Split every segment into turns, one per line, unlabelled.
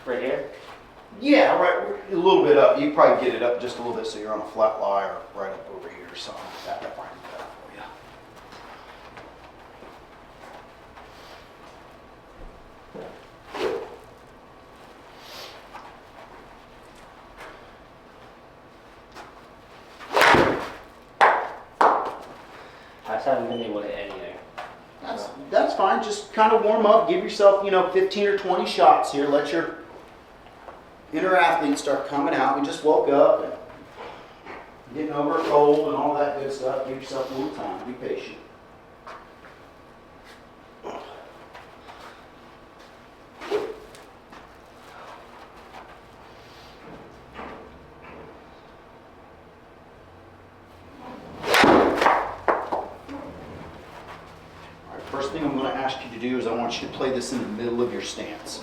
Right here?
Yeah, right, a little bit up. You probably get it up just a little bit so you're on a flat lie or right up over here or something like that. That might be better for you.
I just haven't been able to hit anything.
That's fine. Just kind of warm up. Give yourself, 15 or 20 shots here. Let your inner athlete start coming out. We just woke up and getting over a cold and all that good stuff. Give yourself a little time. Be patient. First thing I'm going to ask you to do is I want you to play this in the middle of your stance.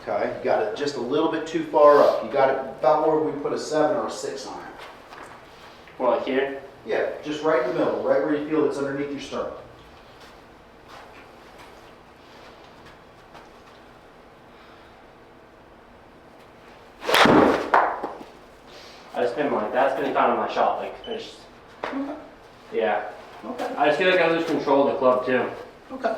Okay, you got it just a little bit too far up. You got it about where we put a 7 or a 6 on it.
More like here?
Yeah, just right in the middle, right where you feel it's underneath your sternum.
I just been like, that's been kind of my shot. Like, I just, yeah.
Okay.
I just feel like I lose control of the club too.
Okay.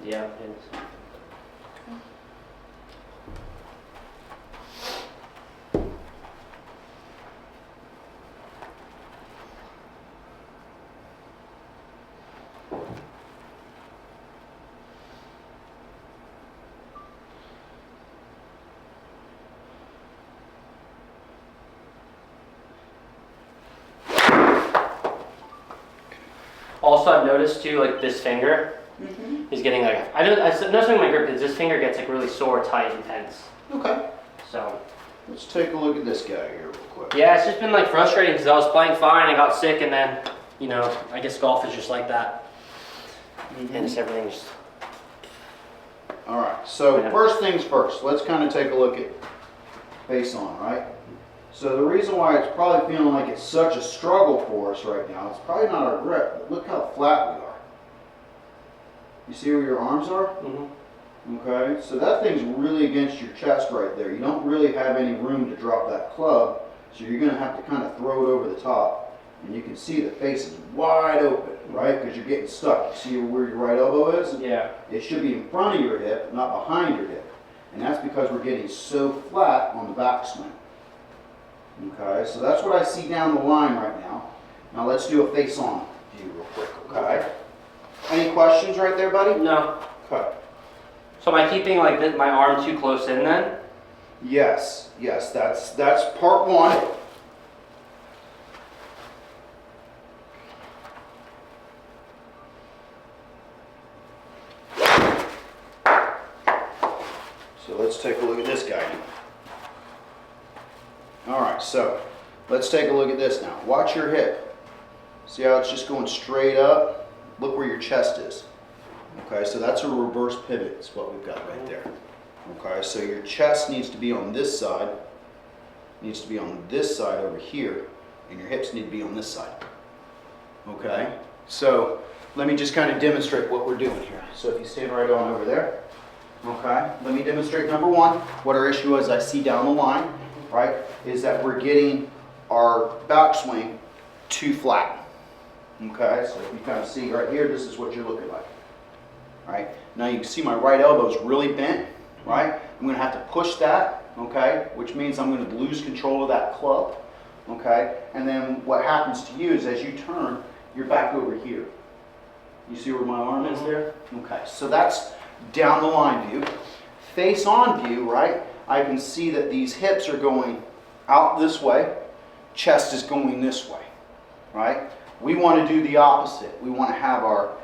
Yeah, it's, also, I've noticed too, like this finger is getting like, I noticed when my grip is this finger gets like really sore, tight, and tense.
Okay.
So,
Let's take a look at this guy here real quick.
yeah, it's just been like frustrating because I was playing fine, I got sick, and then, I guess golf is just like that. And just everything just.
All right, so
Yeah.
first things first, let's kind of take a look at face on, right? So the reason why it's probably feeling like it's such a struggle for us right now, it's probably not our grip, but look how flat we are. You see where your arms are? Okay, so that thing's really against your chest right there. You don't really have any room to drop that club, so you're gonna have to kind of throw it over the top. And you can see the face is wide open, right? Because you're getting stuck. You see where your right elbow is?
Yeah.
It should be in front of your hip, not behind your hip. And that's because we're getting so flat on the backswing. Okay, so that's what I see down the line right now. Now let's do a face-on view real quick, okay? Any questions right there, buddy?
No.
Okay.
So am I keeping like this, my arm too close in then?
Yes, that's part one. So let's take a look at this guy. All right, so let's take a look at this now. Watch your hip. See how it's just going straight up? Look where your chest is. Okay, so that's a reverse pivot is what we've got right there. Okay, so your chest needs to be on this side, needs to be on this side over here, and your hips need to be on this side. Okay, so let me just kind of demonstrate what we're doing here. So if you stand right on over there, okay, let me demonstrate number one. What our issue is I see down the line, right, is that we're getting our backswing too flat. Okay, so if you kind of see right here, this is what you're looking like. Right, now you can see my right elbow is really bent, right? I'm going to have to push that, okay, which means I'm going to lose control of that club, okay? And then what happens to you is as you turn, you're back over here. You see where my arm is there? Okay, so that's down the line view. Face on view, right? I can see that these hips are going out this way, chest is going this way, right? We want to do the opposite. We want to have our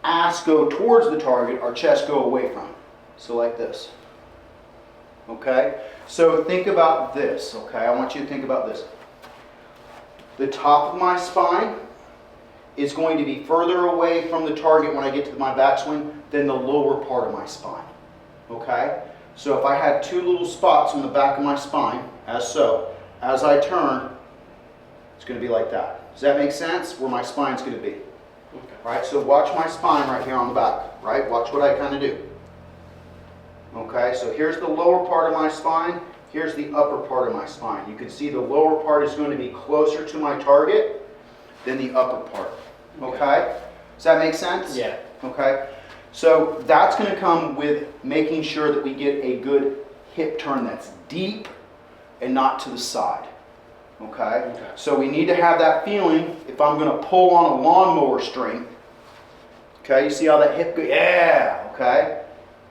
ass go towards the target, our chest go away from it. So like this. okay? So think about this, okay? I want you to think about this. The top of my spine is going to be further away from the target when I get to my backswing than the lower part of my spine, okay? So if I had two little spots on the back of my spine, as so, as I turn, it's going to be like that. Does that make sense? Where my spine's going to be.
Okay.
Right, so watch my spine right here on the back, right? Watch what I kind of do. Okay, so here's the lower part of my spine, here's the upper part of my spine. You can see the lower part is going to be closer to my target than the upper part. Okay? Does that make sense?
Yeah.
Okay, so that's going to come with making sure that we get a good hip turn that's deep and not to the side. Okay? So we need to have that feeling if I'm going to pull on a lawnmower string. Okay, you see how that hip goes? Yeah, okay?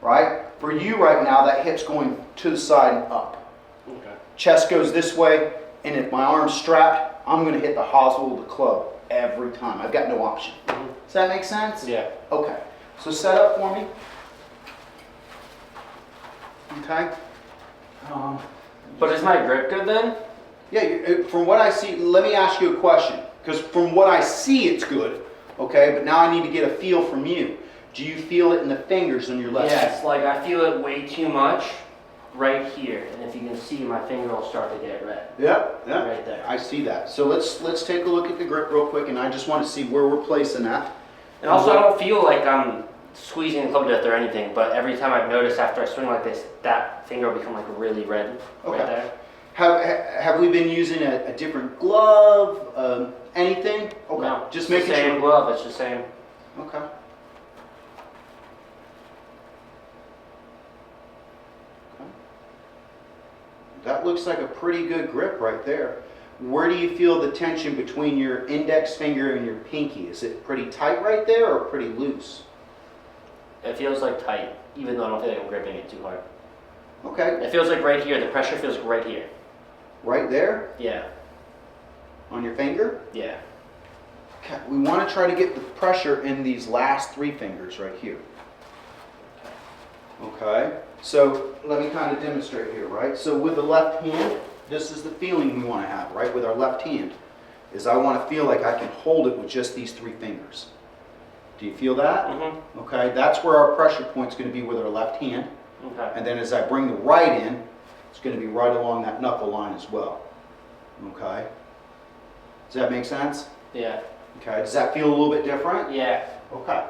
Right? For you right now, that hip's going to the side and up.
Okay.
Chest goes this way, and if my arm's strapped, I'm going to hit the hosel of the club every time. I've got no option. Does that make sense?
Yeah.
Okay. So set up for me. Okay.
But is my grip good then?
Yeah, from what I see, let me ask you a question. Because from what I see, it's good. Okay, but now I need to get a feel from you. Do you feel it in the fingers on your left hand?
Yes, like I feel it way too much right here. And if you can see, my finger will start to get red.
Yep, yep.
Right there.
I see that. So let's take a look at the grip real quick, and I just want to see where we're placing that.
And also, I don't feel like I'm squeezing the club to death or anything, but every time I've noticed after I swing like this, that finger will become like really red right there.
Have we been using a different glove? Anything? Okay.
No,
Just
it's the
making
same
sure.
glove. It's the same.
Okay. That looks like a pretty good grip right there. Where do you feel the tension between your index finger and your pinky? Is it pretty tight right there or pretty loose?
It feels like tight, even though I don't feel like I'm gripping it too hard.
Okay.
It feels like right here. The pressure feels right here.
Right there
Yeah.
on your finger?
Yeah.
Okay. We want to try to get the pressure in these last three fingers right here. Okay. So let me kind of demonstrate here, right? So with the left hand, this is the feeling we want to have, right? With our left hand, is I want to feel like I can hold it with just these three fingers. Do you feel that?
Mm-hmm.
Okay, that's where our pressure point's going to be with our left hand.
Okay.
And then as I bring the right in, it's going to be right along that knuckle line as well. Okay? Does that make sense?
Yeah.
Okay, does that feel a little bit different?
Yeah.
Okay.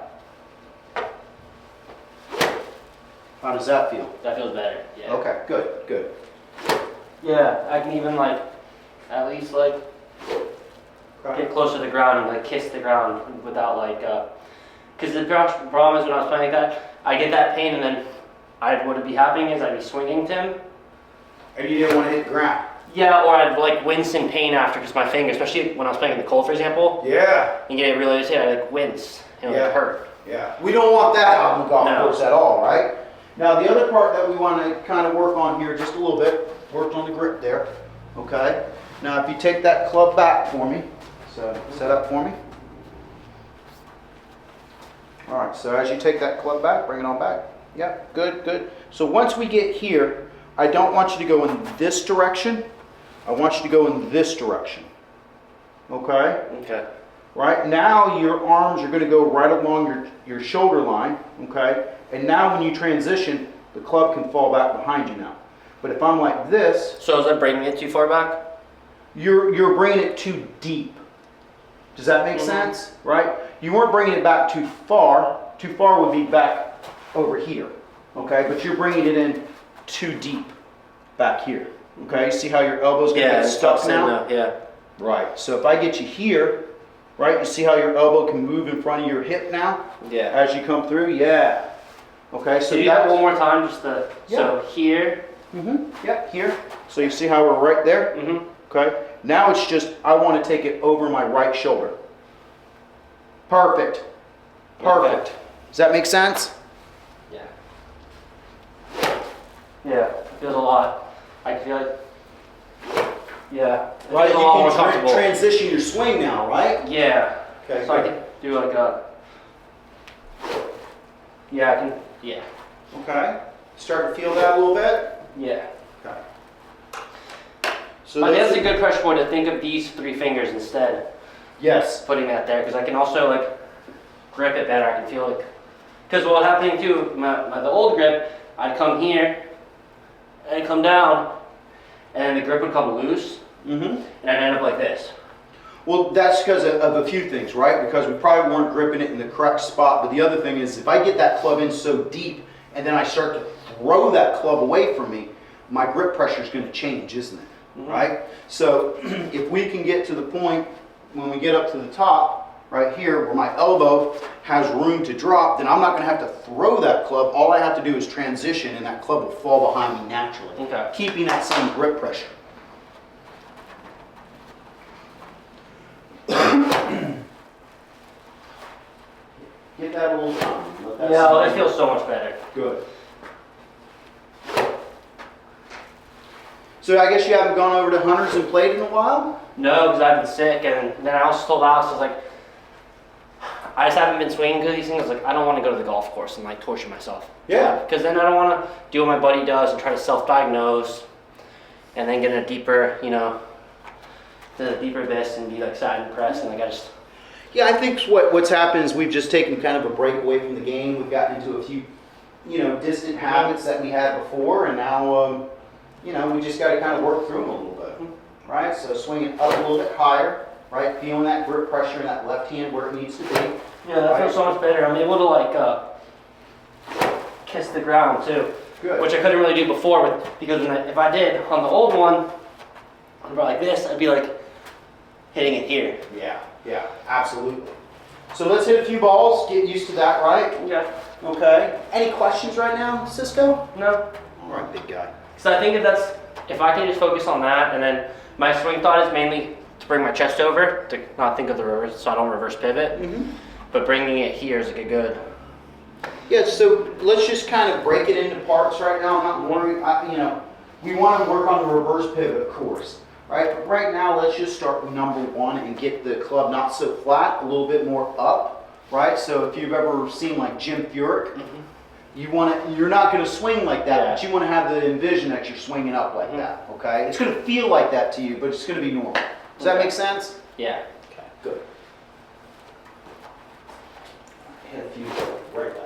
How does that feel?
That feels better. Yeah.
Okay, good, good.
Yeah, I can even like, at least like,
Okay.
get close to the ground and like kiss the ground without like, because the problem is when I was playing like that, I get that pain and then what would be happening is I'd be swinging to him.
And you didn't want to hit the ground?
Yeah, or I'd like wince in pain after because my finger, especially when I was playing in the cold, for example,
Yeah.
and get it really irritated, I like wince and it
Yeah.
would hurt.
Yeah. We don't want that out on the golf
No.
course at all, right? Now the other part that we want to kind of work on here just a little bit, worked on the grip there, okay? Now if you take that club back for me, so set up for me. All right, so as you take that club back, bring it on back. Yep, good, good. So once we get here, I don't want you to go in this direction. I want you to go in this direction, okay?
Okay.
Right, now your arms are going to go right along your shoulder line, okay? And now when you transition, the club can fall back behind you now. But if I'm like this,
So is that bringing it too far back?
you're bringing it too deep. Does that make sense? Right? You weren't bringing it back too far. Too far would be back over here, okay? But you're bringing it in too deep back here, okay? See how your elbow's going to get stuck now?
Yeah.
Right, so if I get you here, right, you see how your elbow can move in front of your hip now?
Yeah.
As you come through, yeah. Okay, so
So you that one more time, just the,
Yeah.
so here.
Yeah, here. So you see how we're right there?
Mm-hmm.
Okay, now it's just, I want to take it over my right shoulder. Perfect. Perfect.
Okay.
Does that make sense?
Yeah. Yeah, it feels a lot. I feel like, yeah. It
Right,
feels
you
a lot more
can
comfortable.
transition your swing now, right?
Yeah.
Okay,
So I
good.
can do like a, yeah, I can, yeah.
Okay, start to feel that a little bit?
Yeah.
Okay. So
I think that's a good pressure point to think of these 3 fingers instead.
Yes.
Putting that there, because I can also like grip it better. I can feel like, because what happening too, the old grip, I'd come here, and I'd come down, and the grip would come loose, and I'd end up like this.
Well, that's because of a few things, right? Because we probably weren't gripping it in the correct spot. But the other thing is, if I get that club in so deep, and then I start to throw that club away from me, my grip pressure is going to change, isn't it? Right? So if we can get to the point when we get up to the top, right here, where my elbow has room to drop, then I'm not going to have to throw that club. All I have to do is transition, and that club will fall behind me naturally,
Okay.
keeping that same grip pressure. Give that a little time. Let that
Yeah,
sink
that
in.
feels so much better.
Good. So I guess you haven't gone over to Hunters and played in a while?
No, because I've been sick, and then I also told Alex, I was like, I just haven't been swinging good these things. I was like, I don't want to go to the golf course and like torture myself.
Yeah.
Because then I don't want to do what my buddy does and try to self-diagnose, and then get in a deeper, you know, the deeper abyss and be like sad and depressed, and like I just.
Yeah, I think what's happened is we've just taken kind of a break away from the game. We've gotten into a few, you know, distant habits that we had before, and now, you know, we just got to kind of work through them a little bit, right? So swinging up a little bit higher, right? Feeling that grip pressure in that left hand where it needs to be.
Yeah, that feels so much better. I'm able to like kiss the ground too,
Good.
which I couldn't really do before. Because if I did on the old one, about like this, I'd be like hitting it here.
Yeah, absolutely. So let's hit a few balls, get used to that, right?
Yeah.
Okay. Any questions right now, Cisco?
No.
All right, big guy.
So I think if I can just focus on that, and then my swing thought is mainly to bring my chest over, to not think of the reverse, so I don't reverse pivot. But bringing it here is like a good.
Yeah, so let's just kind of break it into parts right now. I'm not worried, you know, we want to work on the reverse pivot, of course, right? But right now, let's just start with number 1 and get the club not so flat, a little bit more up, right? So if you've ever seen like Jim Furyk, you're not going to swing like that, but you want to have the envision that you're swinging up like that, okay? It's going to feel like that to you, but it's going to be normal. Does that make sense?
Yeah.
Okay, good. Hit a few right back.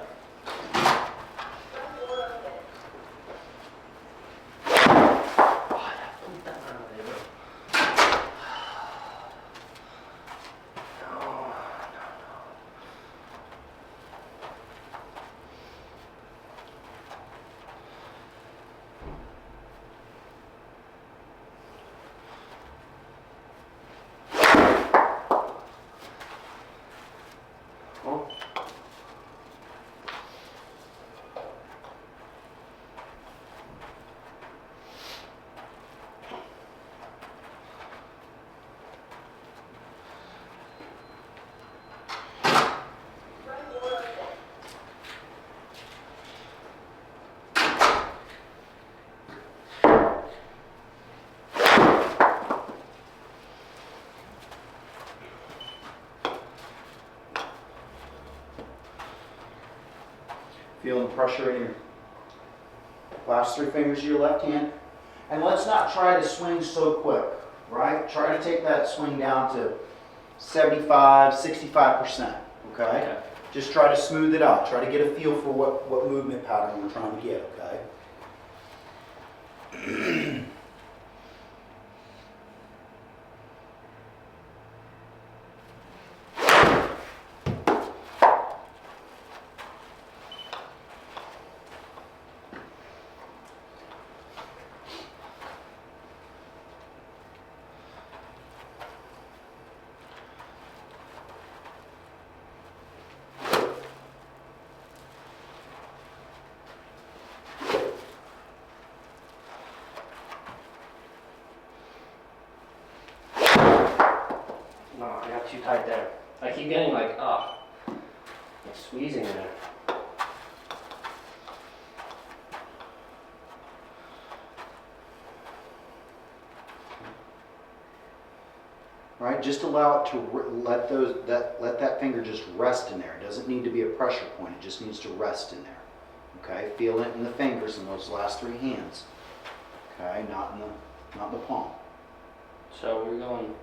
Feeling the pressure in your last 3 fingers of your left hand. And let's not try to swing so quick, right? Try to take that swing down to 75, 65%, okay? Just try to smooth it out. Try to get a feel for what movement pattern we're trying to get, okay?
No, I got too tight there. I keep getting like squeezing there.
Right, just allow it to let that finger just rest in there. It doesn't need to be a pressure point. It just needs to rest in there. Okay, feel it in the fingers in those last 3 hands. Okay, not in the palm.
So we're going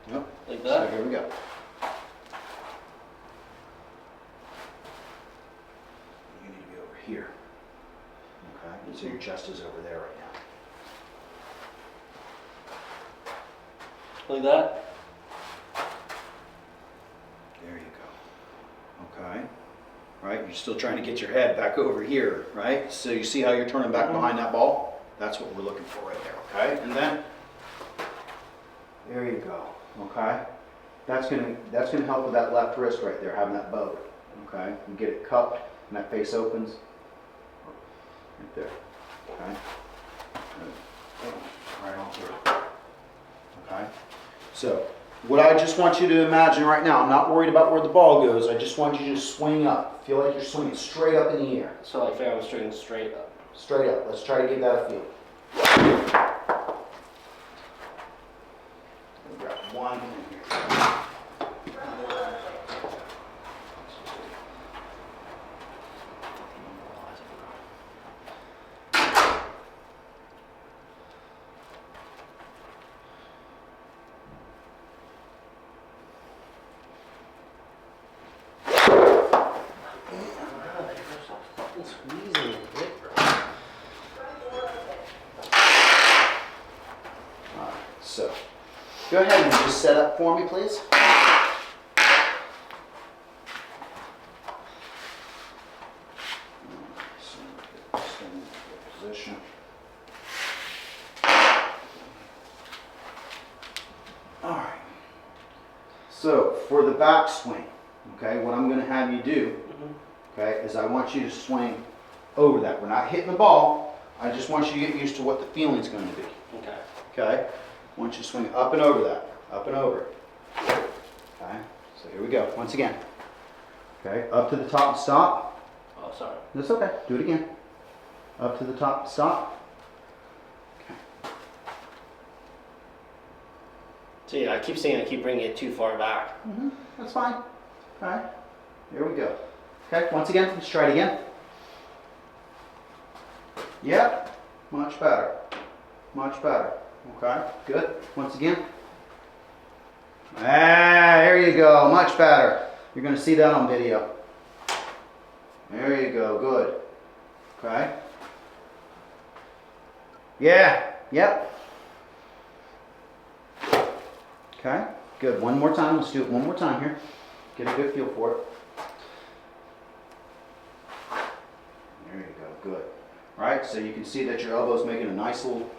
Yep.
like
So
that.
here we go. You need to be over here. Okay, so your chest is over there right now.
Like that.
There you go. Okay. Right, you're still trying to get your head back over here, right? So you see how you're turning back behind that ball? That's what we're looking for right there, okay? And then, there you go, okay? That's gonna help with that left wrist right there, having that bow, okay? You get it cupped and that face opens, right there, okay? Good. Right on through, okay? So, what I just want you to imagine right now, I'm not worried about where the ball goes, I just want you to swing up. Feel like you're swinging straight up in the air.
So like if I was swinging straight up.
Straight up. Let's try to give that a feel. Grab one in here.
Squeezing it.
Alright, so go ahead and just set up for me, please. Position. Alright. So for the backswing, okay, what I'm going to have you do, okay, is I want you to swing over that. We're not hitting the ball. I just want you to get used to what the feeling's going to be.
Okay.
Okay? I want you to swing up and over that. Up and over. Okay? So here we go. Once again. Okay? Up to the top and stop.
Oh, sorry.
That's okay. Do it again. Up to the top and stop. Okay.
So yeah, I keep saying I keep bringing it too far back.
That's fine. Okay? Here we go. Okay? Once again, let's try it again. Yep. Much better. Much better. Okay? Good. Once again. There you go. Much better. You're going to see that on video. There you go. Good. Okay? Yeah. Yep. Okay? Good. One more time. Let's do it one more time here. Get a good feel for it. There you go. Good. Right? So you can see that your elbow's making a nice little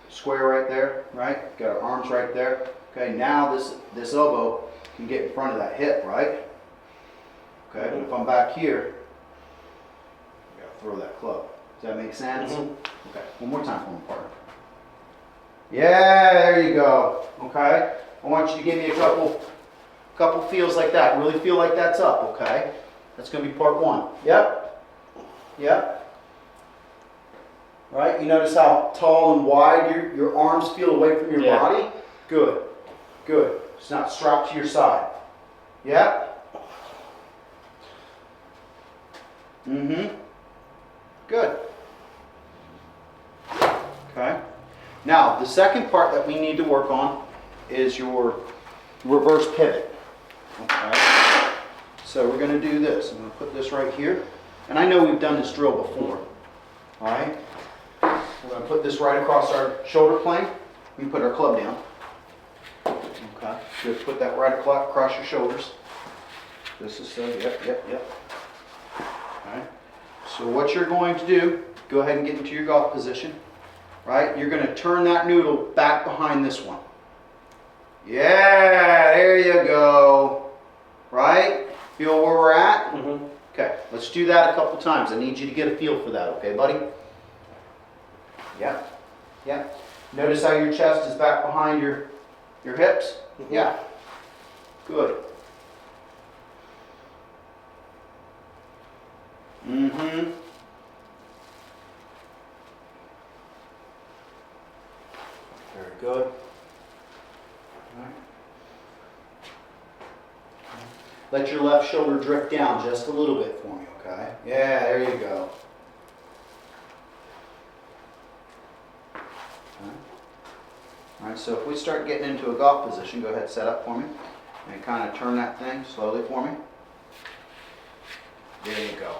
square right there, right? Got our arms right there. Okay, now this elbow can get in front of that hip, right? Okay, but if I'm back here, I gotta throw that club. Does that make sense? Okay, one more time for my partner. Yeah, there you go. Okay, I want you to give me a couple feels like that. Really feel like that's up, okay? That's gonna be part one. Yep. Yep. Right? You notice how tall and wide your arms feel away from your body? Good. Good. It's not strapped to your side. Yeah? Good. Okay. Now, the second part that we need to work on is your reverse pivot. Okay. So we're going to do this. I'm going to put this right here. And I know we've done this drill before. All right? We're going to put this right across our shoulder plane. We put our club down. Okay. Just put that right across your shoulders. This is yep. Okay. So what you're going to do, go ahead and get into your golf position. Right? You're going to turn that noodle back behind this one. Yeah, there you go. Right? Feel where we're at? Okay, let's do that a couple times. I need you to get a feel for that, okay, buddy? Yeah. Yeah. Notice how your chest is back behind your hips? Yeah. Good. Very good. All right. Let your left shoulder drift down just a little bit for me, okay? Yeah, there you go. All right, so if we start getting into a golf position, go ahead, set up for me, and kind of turn that thing slowly for me. There you go.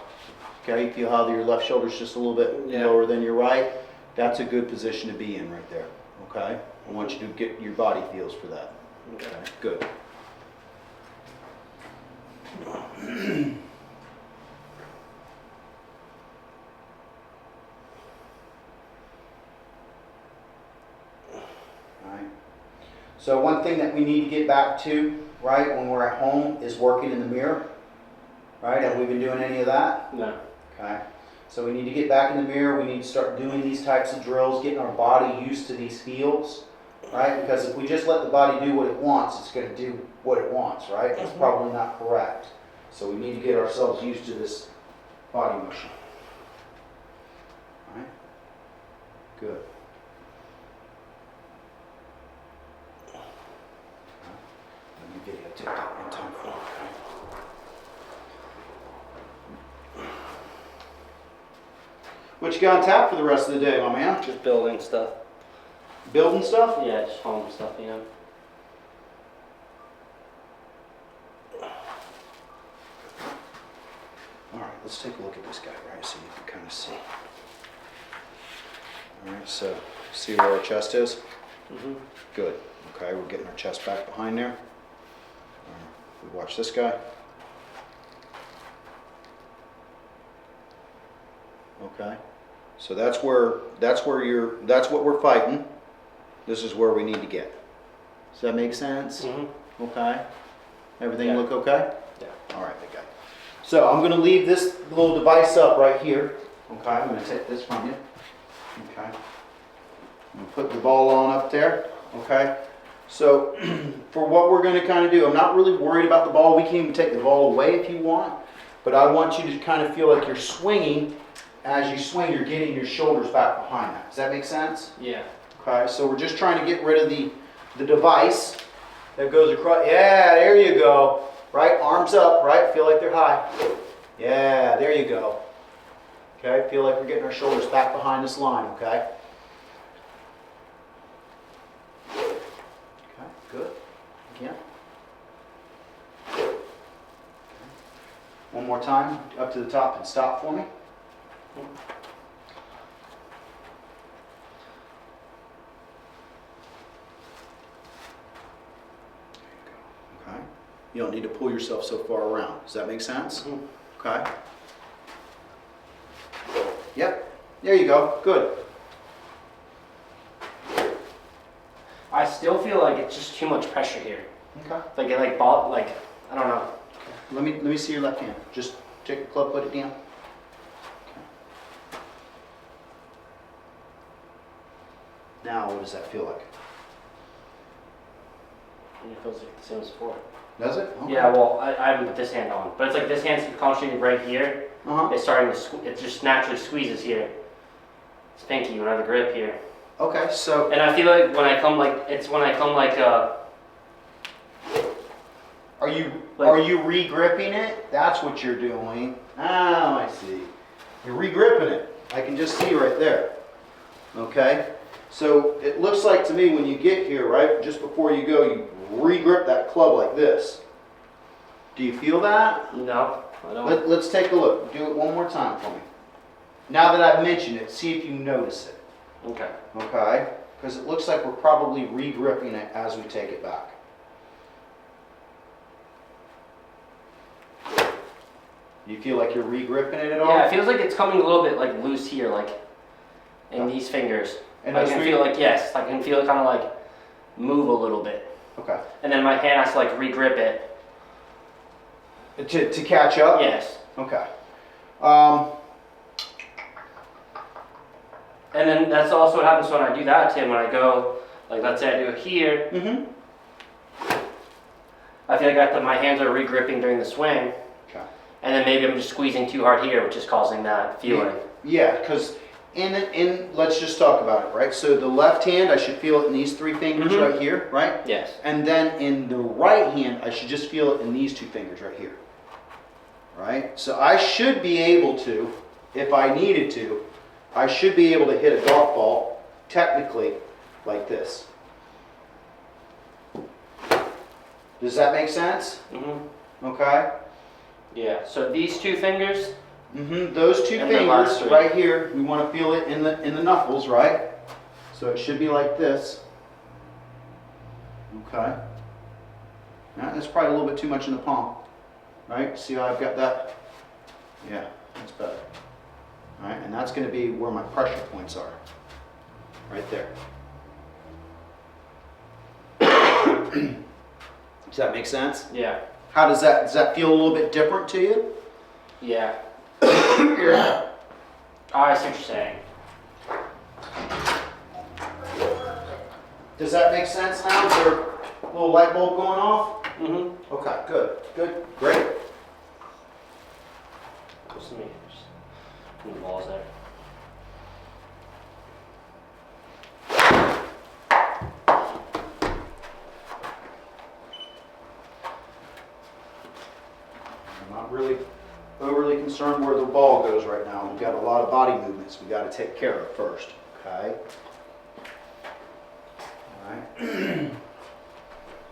Okay, you feel how your left shoulder's just a little bit lower than your right? That's a good position to be in right there, okay? I want you to get your body feels for that. Okay, good. Alright. So one thing that we need to get back to, right, when we're at home is working in the mirror. Right? Have we been doing any of that?
No.
Okay. So we need to get back in the mirror. We need to start doing these types of drills, getting our body used to these feels. Right? Because if we just let the body do what it wants, it's going to do what it wants, right? It's probably not correct. So we need to get ourselves used to this body motion. All right? Good. Let me get you a TikTok one time for you, okay? What you got on tap for the rest of the day, my man?
Just building stuff.
Building stuff?
Yeah, just home stuff, you know.
All right, let's take a look at this guy, right? So you can kind of see. All right, so see where our chest is?
Mm-hmm.
Good. Okay, we're getting our chest back behind there. All right, we watch this guy. Okay, so that's what we're fighting. This is where we need to get. Does that make sense?
Mm-hmm.
Okay. Everything
Yeah.
look okay?
Yeah.
All right, big guy. So I'm going to leave this little device up right here. Okay, I'm going to take this from you. Okay. I'm going to put the ball on up there. Okay. So for what we're going to kind of do, I'm not really worried about the ball. We can even take the ball away if you want. But I want you to kind of feel like you're swinging. As you swing, you're getting your shoulders back behind that. Does that make sense?
Yeah.
Okay, so we're just trying to get rid of the device that goes across. Yeah, there you go. Right, arms up, right? Feel like they're high. Yeah, there you go. Okay, feel like we're getting our shoulders back behind this line, okay? Okay, good. Again. Okay. One more time, up to the top and stop for me. Okay. You don't need to pull yourself so far around. Does that make sense?
Mm-hmm.
Okay. Yep. There you go. Good.
I still feel like it's just too much pressure here.
Okay.
Like I don't know.
Let me see your left hand. Just take the club, put it down. Okay. Now, what does that feel like?
It feels like the same as before.
Does it? Okay.
Yeah, well, I haven't put this hand on, but it's like this hand's concentrated right here.
Uh-huh.
It's starting to it just naturally squeezes here. It's pinky when I have the grip here.
Okay, so
And I feel like when I come
are you re-gripping it? That's what you're doing. Oh, I see. You're re-gripping it. I can just see right there. Okay? So it looks like to me when you get here, right, just before you go, you re-grip that club like this. Do you feel that?
No, I don't.
Let's take a look. Do it one more time for me. Now that I've mentioned it, see if you notice it.
Okay.
Okay? Because it looks like we're probably re-gripping it as we take it back. Do you feel like you're re-gripping it at all?
Yeah, it feels like it's coming a little bit like loose here, like in these fingers.
And
I
those
can
three-
feel like yes, I can feel it kind of like move a little bit,
Okay.
and then my hand has to like re-grip it.
To catch up?
Yes.
Okay.
And then that's also what happens when I do that, Tim. When I go, like let's say I do it here,
Mm-hmm.
I feel like my hands are re-gripping during the swing,
Okay.
and then maybe I'm just squeezing too hard here, which is causing that feeling.
Yeah, because let's just talk about it, right? So the left hand, I should feel it in these three fingers
Mhm.
right here, right?
Yes.
And then in the right hand, I should just feel it in these two fingers right here. Right? So I should be able to, if I needed to, I should be able to hit a golf ball, technically, like this. Does that make sense?
Mm-hmm.
Okay.
Yeah. So these two fingers.
Mm-hmm. Those two
And the last
fingers
three.
right here, we want to feel it in the knuckles, right? So it should be like this. Okay. Now, that's probably a little bit too much in the palm. Right? See how I've got that? Yeah, that's better. All right, and that's going to be where my pressure points are. Right there. Does that make sense?
Yeah.
How does that feel a little bit different to you?
Yeah.
Yeah.
Oh, I see what you're saying.
Does that make sense now? Is there a little light bulb going off?
Mm-hmm.
Okay, good, great.
Just let me move the balls there.
I'm not really overly concerned where the ball goes right now. We've got a lot of body movements we got to take care of first, okay? All right.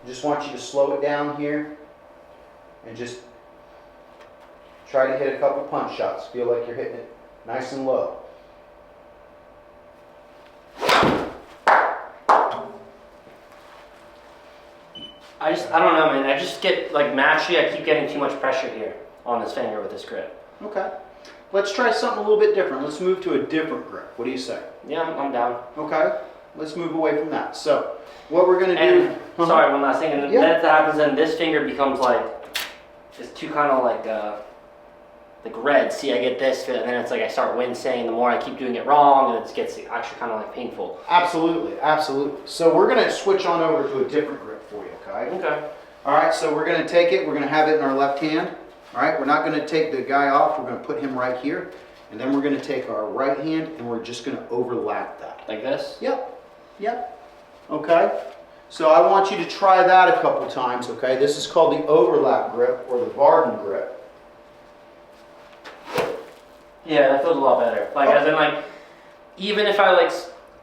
Just want you to slow it down here and just try to hit a couple punch shots. Feel like you're hitting it nice and low.
I don't know, man. I just get, like, matchy. I keep getting too much pressure here on this finger with this grip.
Okay. Let's try something a little bit different. Let's move to a different grip. What do you say?
Yeah, I'm down.
Okay. Let's move away from that. So, what we're going to
And,
do...
sorry, one last thing. And
Yeah.
that happens, and this finger becomes, like, it's too kind of, like red. See, I get this, and then it's like I start wincing. The more I keep doing it wrong, and it gets actually kind of, like, painful.
Absolutely, absolutely. So we're going to switch on over to a different grip for you, okay?
Okay.
All right, so we're going to take it. We're going to have it in our left hand. All right, we're not going to take the guy off. We're going to put him right here. And then we're going to take our right hand, and we're just going to overlap that.
Like this?
Yep, yep. Okay? So I want you to try that a couple times, okay? This is called the overlap grip or the Varden grip.
Yeah, that feels a lot better. Like, as in, like, even if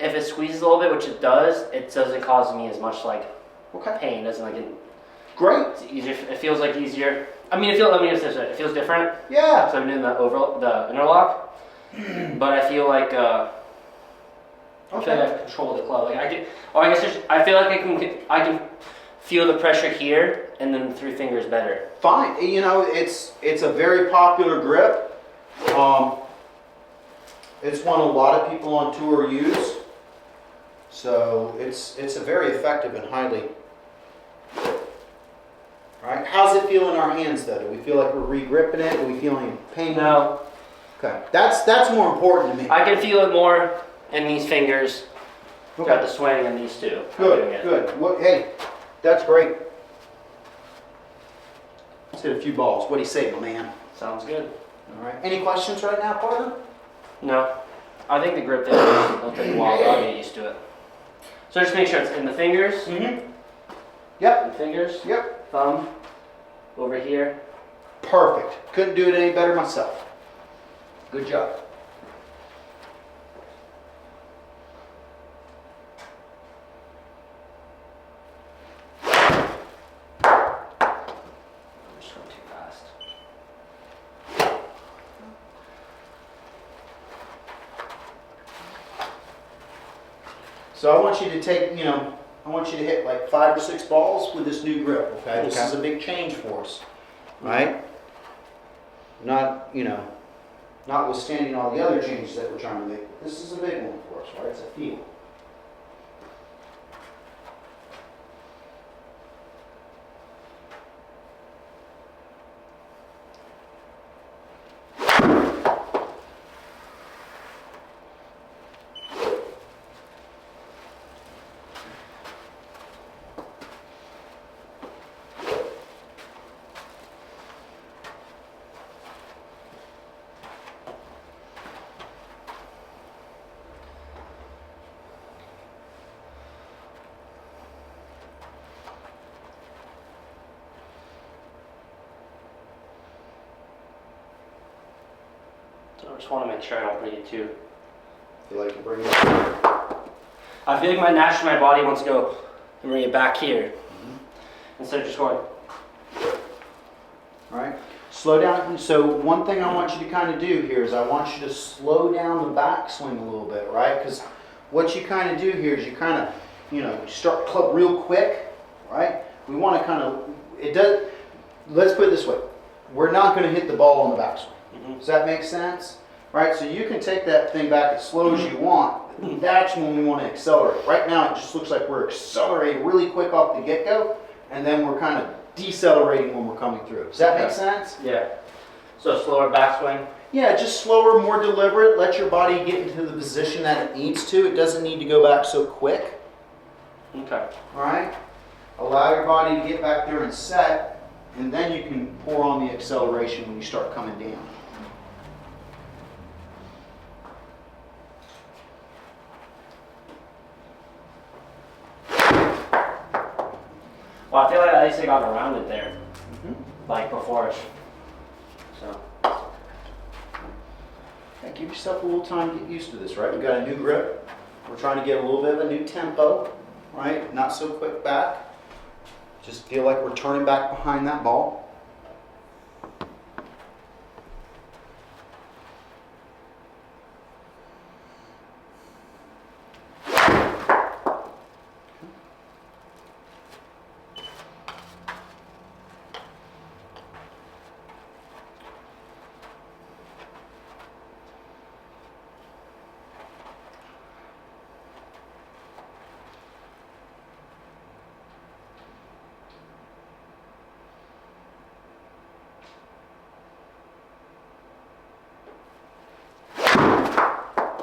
if it squeezes a little bit, which it doesn't cause me as much, like,
Okay.
pain. Doesn't, like,
Great.
it's easier. It feels, like, easier. I mean, let me just say it feels different.
Yeah.
So I'm doing the interlock, but I feel like, I feel like I control the club. Like, I feel like I can feel the pressure here, and then the three fingers better.
Fine. You know, it's a very popular grip. It's one a lot of people on tour use. So it's a very effective and highly. All right. How's it feel in our hands though? Do we feel like we're re-gripping it? Are we feeling pain?
No,
Okay. That's more important to me.
I can feel it more in these fingers.
Okay.
Got the swing in these two. I'm doing
Good,
it.
good. Well, hey, that's great. Let's hit a few balls. What do you say, my man?
Sounds good.
All right. Any questions right now, partner?
No, I think the grip thing will take a while, but I'll get used to it. So just make sure it's in the fingers,
Mm-hmm. Yep.
the fingers,
Yep.
thumb, over here.
Perfect. Couldn't do it any better myself. Good job.
I'm just going too fast.
So I want you to take, I want you to hit like 5 or 6 balls with this new grip, okay? This
Okay.
is a big change for us, right? Not, notwithstanding all the other changes that we're trying to make, this is a big one for us, right? It's a feel.
So I just want to make sure I don't bring it too.
Feel like you bring it.
I feel like my body wants to go and bring it back here. instead of just going.
All right, slow down. So one thing I want you to kind of do here is I want you to slow down the backswing a little bit, right? Because what you kind of do here is you kind of, you start club real quick, right? We want to kind of, let's put it this way. We're not going to hit the ball on the backswing.
Mm-hmm.
Does that make sense? Right, so you can take that thing back as slow as you want. That's when we want to accelerate. Right now it just looks like we're accelerating really quick off the get-go, and then we're kind of decelerating when we're coming through. Does that make sense?
Yeah. So slower backswing.
Yeah, just slower, more deliberate. Let your body get into the position that it needs to. It doesn't need to go back so quick.
Okay.
All right? Allow your body to get back there and set, and then you can pour on the acceleration when you start coming down.
Well, I feel like at least I got around it there,
Mm-hmm.
like before. So.
Yeah, give yourself a little time to get used to this, right? We've got a new grip. We're trying to get a little bit of a new tempo, right? Not so quick back. Just feel like we're turning back behind that ball.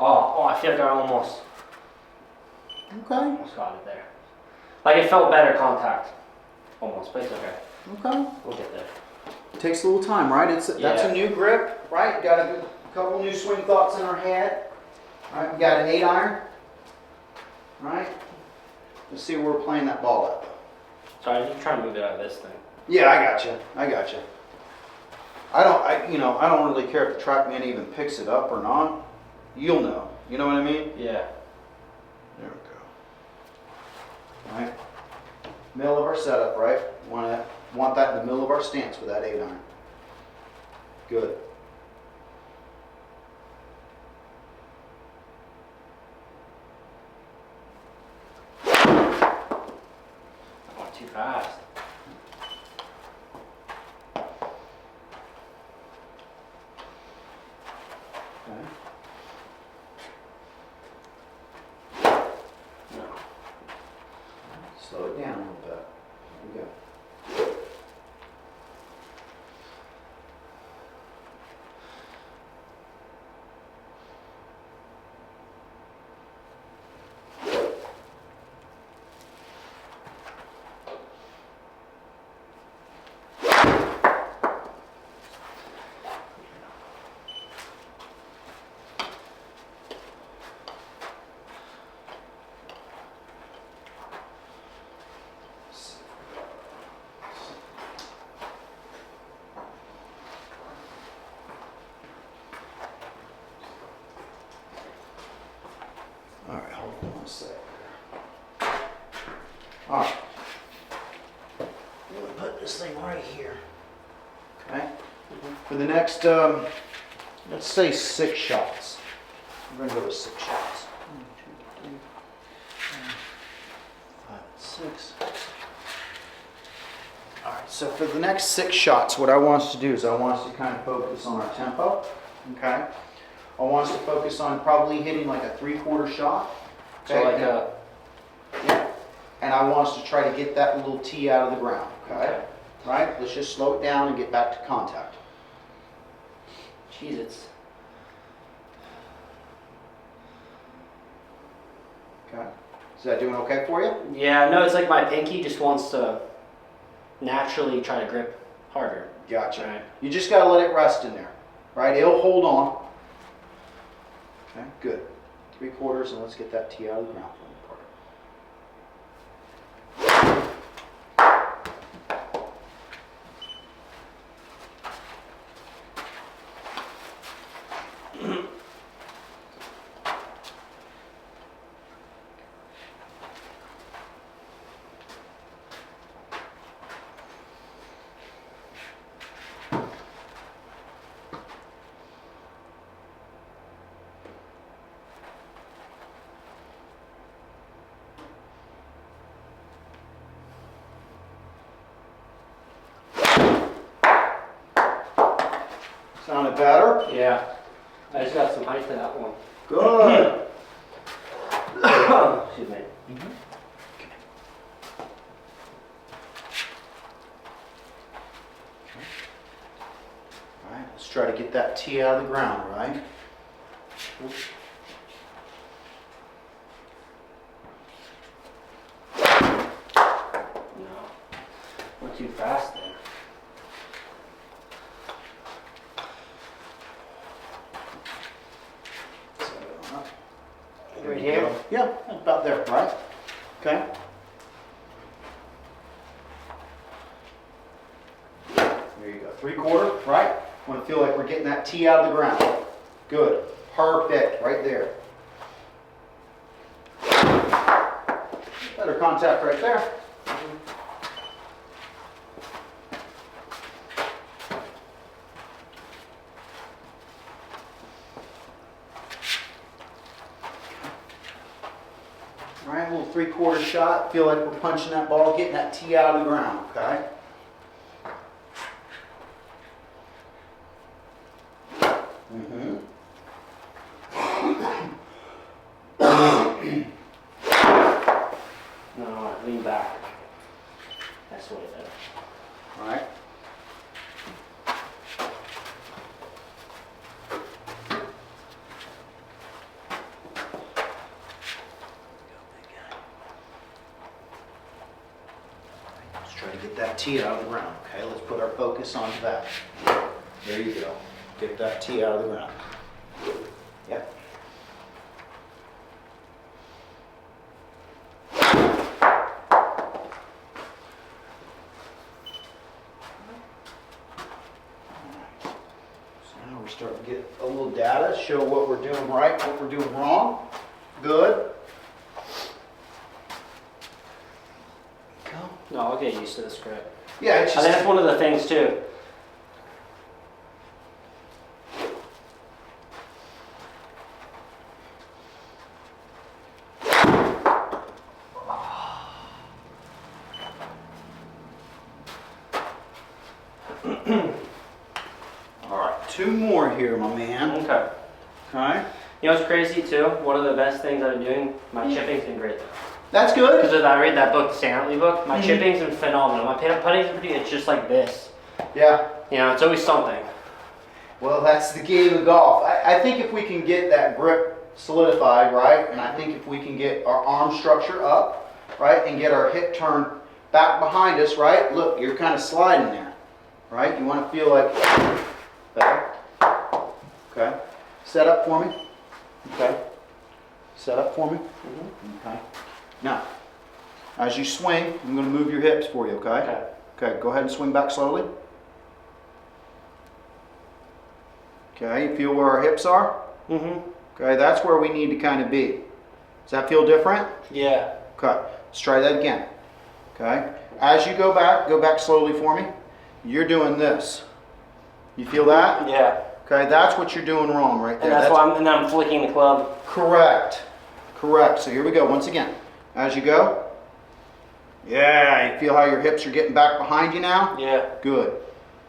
Oh, I feel like I almost
Okay.
got it there. Like it felt better contact, almost, but it's okay.
Okay.
We'll get there.
It takes a little time, right? That's
Yeah.
a new grip, right? Got a couple new swing thoughts in our head. All right, we got an 8-iron. Right? Let's see where we're playing that ball at.
Sorry, you trying to move it out of this thing.
Yeah, I got you. I don't really care if the TrackMan even picks it up or not. You'll know. You know what I mean?
Yeah.
There we go. All right. Middle of our setup, right? Want that in the middle of our stance with that 8-iron. Good.
I went too fast.
Okay.
No.
Slow it down a little bit. There we go. All right, hold on one sec. All right. I'm gonna put this thing right here. Okay. For the next, let's say 6 shots. We're gonna go with 6 shots. 1, 2, 3, 4, 5, 6. All right. So for the next 6 shots, what I want us to do is I want us to kind of focus on our tempo. Okay. I want us to focus on probably hitting like a 3/4 shot.
So like
Yeah. And I want us to try to get that little tee out of the ground. Okay. Right? Let's just slow it down and get back to contact.
Jeez, it's.
Okay. Is that doing okay for you?
Yeah, no, it's like my pinky just wants to naturally try to grip harder.
Gotcha.
Right.
You just got to let it rest in there. Right? It'll hold on. Okay. Good. 3/4, and let's get that tee out of the ground for the part. Sounded better?
Yeah. I just got some height to that one.
Good.
Excuse me.
All right, let's try to get that tee out of the ground, right?
No. Went too fast there. Right here?
Yeah, about there, right? Okay. There you go. 3/4, right? Want to feel like we're getting that tee out of the ground. Good. Perfect. Right there. Better contact right there. All right, a little 3/4 shot. Feel like we're punching that ball, getting that tee out of the ground, okay? Mm-hmm.
No, lean back. That's what it is.
All right. Let's try to get that tee out of the ground, okay? Let's put our focus onto that. There you go. Get that tee out of the ground. Yep. We're starting to get a little data, show what we're doing right, what we're doing wrong. Good. Go.
No, I'll get used to this grip.
Yeah, it's
I
just.
think that's one of the things too.
All right, 2 more here, my man.
Okay.
Okay.
You know what's crazy too? One of the best things I've been doing, my chipping's been great though.
That's good.
Because I read that book, the Stan Utley book, my chipping's been phenomenal. My putting's been pretty, it's just like this.
Yeah.
You know, it's always something.
Well, that's the game of golf. I think if we can get that grip solidified, right, and I think if we can get our arm structure up, right, and get our hip turn back behind us, right, look, you're kind of sliding there, right? You want to feel like, better. Okay. Set up for me. Okay. Set up for me. Okay. Now, as you swing, I'm going to move your hips for you, okay?
Okay.
Okay, go ahead and swing back slowly. Okay, you feel where our hips are?
Mm-hmm.
Okay, that's where we need to kind of be. Does that feel different?
Yeah.
Okay, let's try that again. Okay, as you go back slowly for me. You're doing this. You feel that?
Yeah.
Okay, that's what you're doing wrong right there.
And that's why I'm flicking the club.
Correct. Correct. So here we go. Once again, as you go. Yeah, you feel how your hips are getting back behind you now?
Yeah.
Good.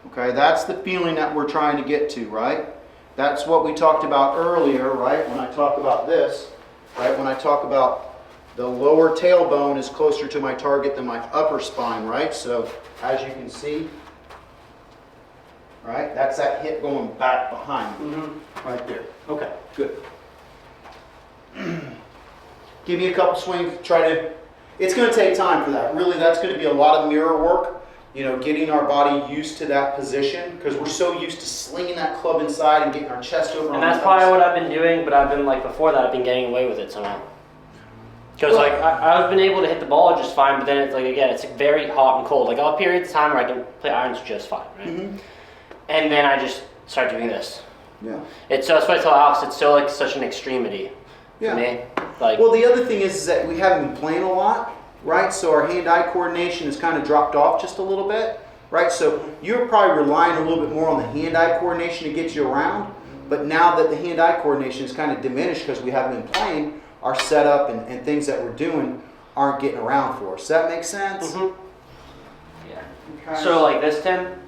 Okay, that's the feeling that we're trying to get to, right? That's what we talked about earlier, right? When I talk about this, right? When I talk about the lower tailbone is closer to my target than my upper spine, right? So as you can see, right? That's that hip going back behind me, right there. Okay, good. Give me a couple swings, it's going to take time for that. Really, that's going to be a lot of mirror work, you know, getting our body used to that position because we're so used to slinging that club inside and getting our chest over.
And that's probably what I've been doing, but I've been like before that I've been getting away with it somehow. Because like I've been able to hit the ball just fine, but then it's like again it's very hot and cold. Like I'll have periods of time where I can play irons just fine, right? And then I just start doing this.
Yeah.
It's so that's why I tell Alex it's so like such an extremity for me. Like
well, the other thing is that we haven't been playing a lot, right? So our hand-eye coordination has kind of dropped off just a little bit, right? So you're probably relying a little bit more on the hand-eye coordination to get you around. But now that the hand-eye coordination is kind of diminished because we haven't been playing, our setup and things that we're doing aren't getting around for us. Does that make sense?
Yeah.
Okay.
So like this, Tim.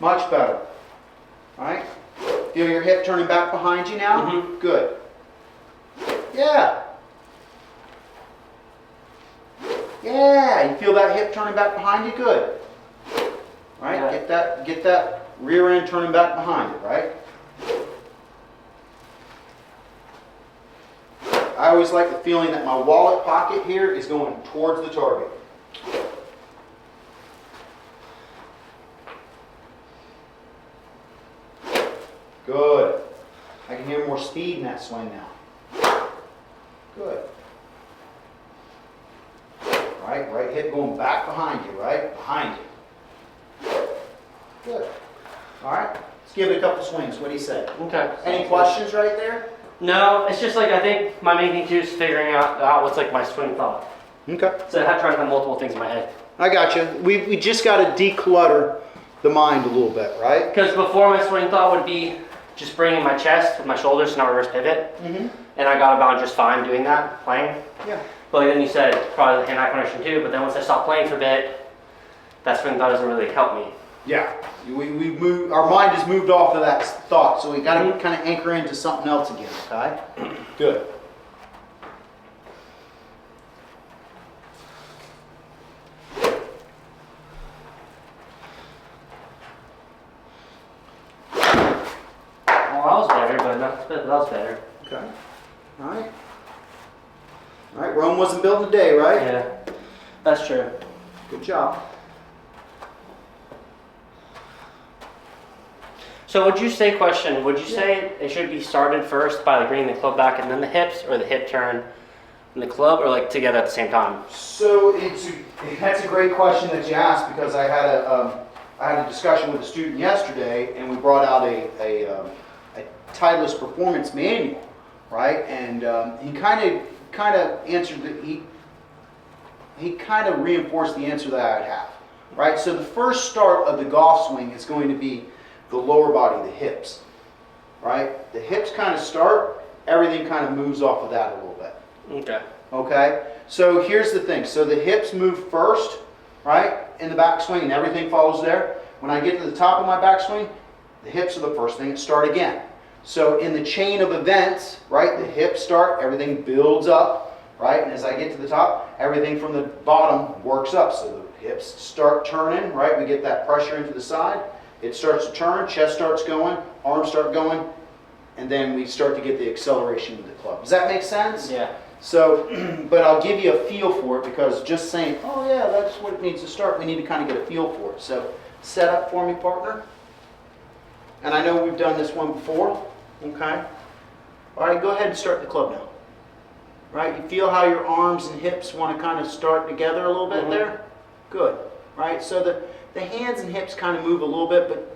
Much better. All right? Feel your hip turning back behind you now?
Mhm.
Good. Yeah. Yeah, you feel that hip turning back behind you? Good. All right,
Yeah.
get that rear end turning back behind it, right? I always like the feeling that my wallet pocket here is going towards the target. Good. I can hear more speed in that swing now. Good. Right hip going back behind you, right? Behind you. Good. All right, let's give it a couple swings. What do you say?
Okay.
Any questions right there?
No, it's just like I think my main thing too is figuring out what's like my swing thought.
Okay.
So I had trying to have multiple things in my head.
I got you. We just got to declutter the mind a little bit, right?
Because before my swing thought would be just bringing my chest with my shoulders to now reverse pivot.
Mm-hmm.
And I got about just fine doing that, playing.
Yeah.
But then you said probably the hand-eye connection too, but then once I stopped playing for a bit, that swing thought doesn't really help me.
Yeah. We moved, our mind has moved off of that thought, so we got to kind of anchor into something else again, okay? Good.
Well, that was better, but that was better.
Okay. All right. All right, Rome wasn't built in a day, right?
Yeah, that's true.
Good job.
So would you say, would you say it should be started first by like bringing the club back and then the hips, or the hip turn and the club, or like together at the same time?
So that's a great question that you asked, because I had a discussion with a student yesterday, and we brought out a Titleist performance manual, right? And he kind of answered that he kind of reinforced the answer that I would have, right? So the first start of the golf swing is going to be the lower body, the hips, right? The hips kind of start, everything kind of moves off of that a little bit.
Okay.
Okay, so here's the thing. So the hips move first, right, in the backswing, and everything follows there. When I get to the top of my backswing, the hips are the first thing that start again. So in the chain of events, right, the hips start, everything builds up, right, and as I get to the top, everything from the bottom works up. So the hips start turning, right, we get that pressure into the side. It starts to turn, chest starts going, arms start going, and then we start to get the acceleration of the club. Does that make sense?
Yeah.
So, but I'll give you a feel for it, because just saying, oh yeah, that's what it needs to start, we need to kind of get a feel for it. So, set up for me, partner. And I know we've done this one before, okay? All right, go ahead and start the club now. Right, you feel how your arms and hips want to kind of start together a little bit there? Good, right? So the hands and hips kind of move a little bit, but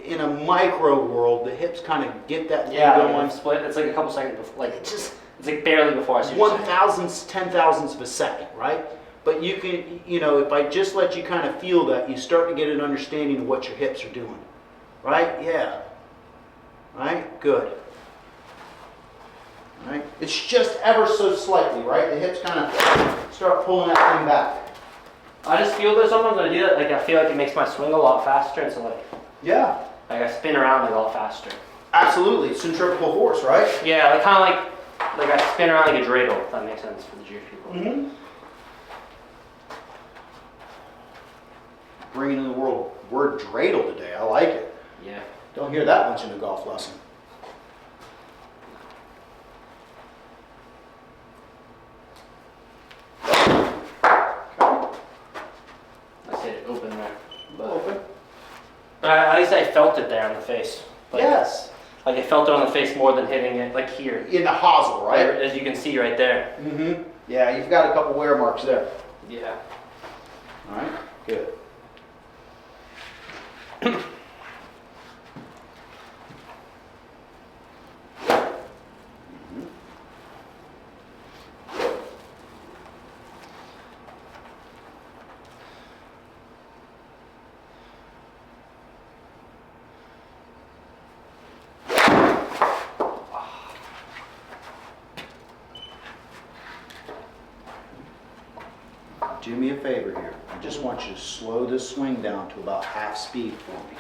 in a micro world, the hips kind of get that thing going.
Like split. It's like a couple seconds before, like it's like barely before I see.
1,000ths, 10,000ths of a second, right? But you can, if I just let you kind of feel that, you start to get an understanding of what your hips are doing, right? Yeah. Right? Good. Right? It's just ever so slightly, right? The hips kind of start pulling that thing back.
I just feel that sometimes when I do that, like I feel like it makes my swing a lot faster, and so
Yeah.
like I spin around like a lot faster.
Absolutely. Centrifugal force, right?
Yeah, like kind of like I spin around like a dreidel, if that makes sense for the Jewish people.
Mm-hmm. Bringing in the word dreidel today. I like it.
Yeah.
Don't hear that much in a golf lesson.
I said it open there.
Open.
But at least I felt it there on the face. Like,
Yes.
Like I felt it on the face more than hitting it like here.
In the hosel, right?
As you can see right there.
Mm-hmm. Yeah, you've got a couple wear marks there.
Yeah.
All right. Good. Do me a favor here. I just want you to slow this swing down to about half speed for me.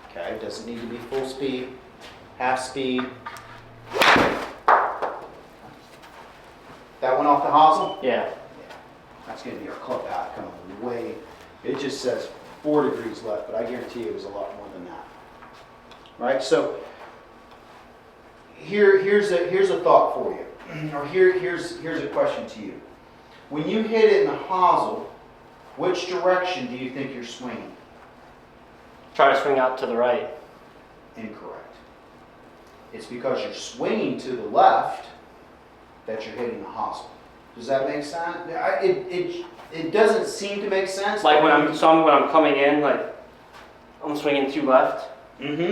Okay, doesn't need to be full speed, half speed. That one off the hosel?
Yeah.
That's gonna be our club path coming way, it just says 4 degrees left, but I guarantee it was a lot more than that. Right, so here's a thought for you, or here's a question to you. When you hit it in the hosel, which direction do you think you're swinging?
Try to swing out to the right.
Incorrect. It's because you're swinging to the left that you're hitting the hosel. Does that make sense? It doesn't seem to make sense.
Like when I'm coming in, like I'm swinging to left.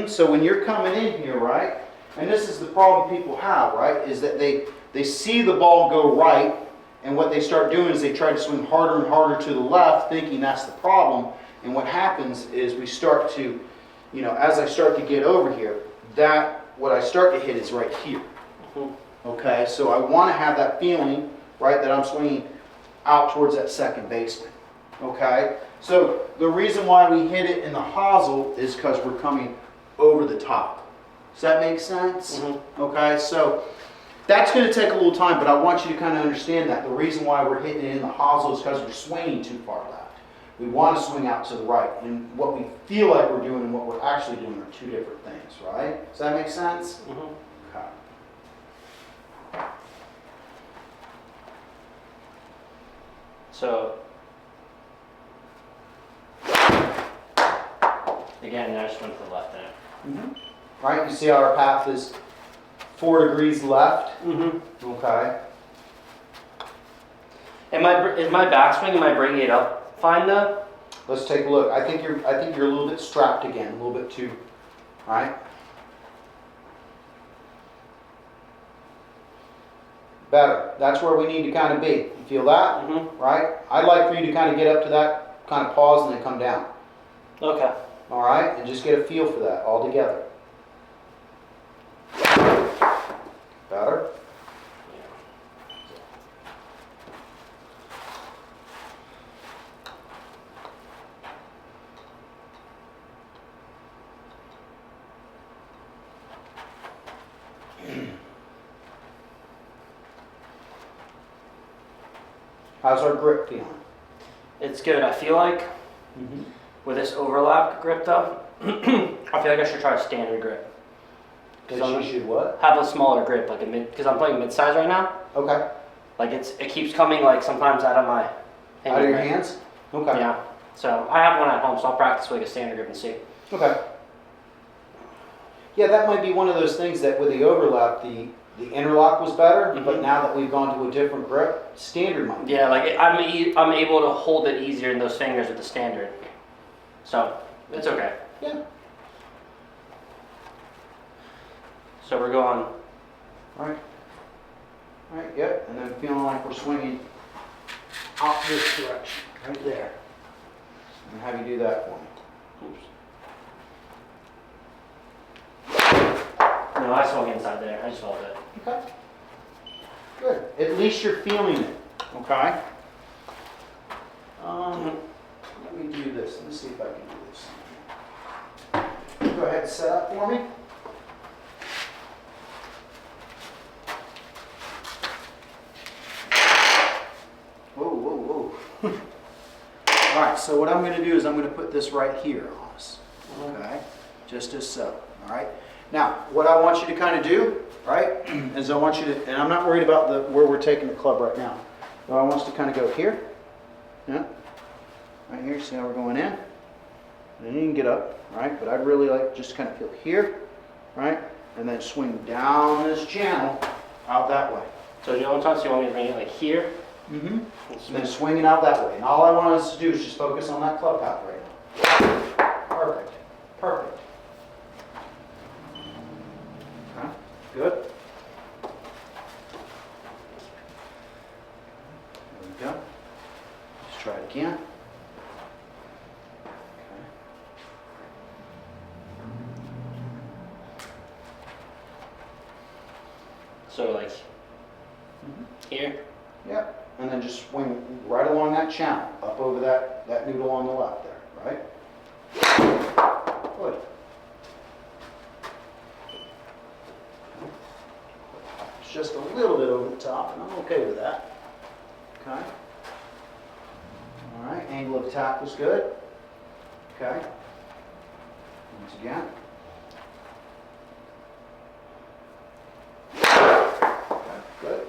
So when you're coming in here, right, and this is the problem people have, right, is that they see the ball go right, and what they start doing is they try to swing harder and harder to the left, thinking that's the problem. And what happens is we start to, you know, as I start to get over here, what I start to hit is right here. Okay, so I want to have that feeling, right, that I'm swinging out towards that second baseman. Okay, so the reason why we hit it in the hosel is because we're coming over the top. Does that make sense? Okay, so that's going to take a little time, but I want you to kind of understand that. The reason why we're hitting it in the hosel is because we're swinging too far left. We want to swing out to the right, and what we feel like we're doing and what we're actually doing are two different things, right? Does that make sense? Okay.
So again, I just went to the left there.
Right, you see how our path is 4 degrees left? Okay.
Is my backswing? Am I bringing it up fine though?
Let's take a look. I think you're a little bit strapped again, a little bit too, right? Better. That's where we need to kind of be. You feel that? Right? I'd like for you to kind of get up to that kind of pause and then come down.
Okay.
All right? And just get a feel for that all together. Better? How's our grip feeling?
It's good. I feel like with this overlap grip though, I feel like I should try a standard grip.
Because you should what?
Have a smaller grip, like a mid, because I'm playing mid-size right now.
Okay.
Like it keeps coming like sometimes out of my
Out of your hands? Okay.
Yeah. So I have one at home, so I'll practice with like a standard grip and see.
Okay. Yeah, that might be one of those things that with the overlap, the interlock was better, but now that we've gone to a different grip, standard might be.
Yeah, like I'm able to hold it easier in those fingers with the standard. So it's okay.
Yeah.
So we're going.
All right. All right, yep. And then feeling like we're swinging out this direction, right there. And have you do that for me.
Oops. No, I swung inside there. I just felt it.
Okay. Good. At least you're feeling it. Okay. Let me do this. Let me see if I can do this. Go ahead and set up for me. Whoa, whoa, whoa. All right, so what I'm going to do is I'm going to put this right here on us. Okay. Just as so. All right. Now, what I want you to kind of do, right, is I want you to, and I'm not worried about where we're taking the club right now. But I want us to kind of go here. Yeah. Right here, see how we're going in? And then you can get up, right? But I'd really like just kind of feel here, right? And then swing down this channel out that way.
So the only times you want me to bring it like here?
And then swinging out that way. And all I want us to do is just focus on that club path right now. Perfect. Perfect. Okay. Good. There we go. Let's try it again. Okay.
So like here?
Yep. and then just swing right along that channel, up over that noodle on the left there, right? Good. It's just a little bit over the top, and I'm okay with that. Okay. All right, angle of attack was good. Okay. Once again. Okay, good.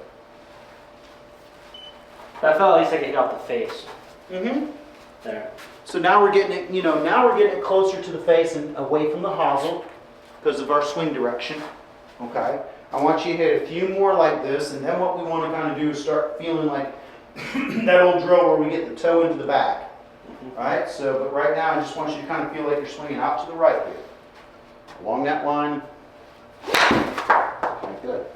That felt at least like it got the face.
Mm-hmm.
There.
So now we're getting it, now we're getting it closer to the face and away from the hosel because of our swing direction. Okay. I want you to hit a few more like this, and then what we want to kind of do is start feeling like that old drill where we get the toe into the back. All right. So, but right now I just want you to kind of feel like you're swinging out to the right here, along that line. Okay, good.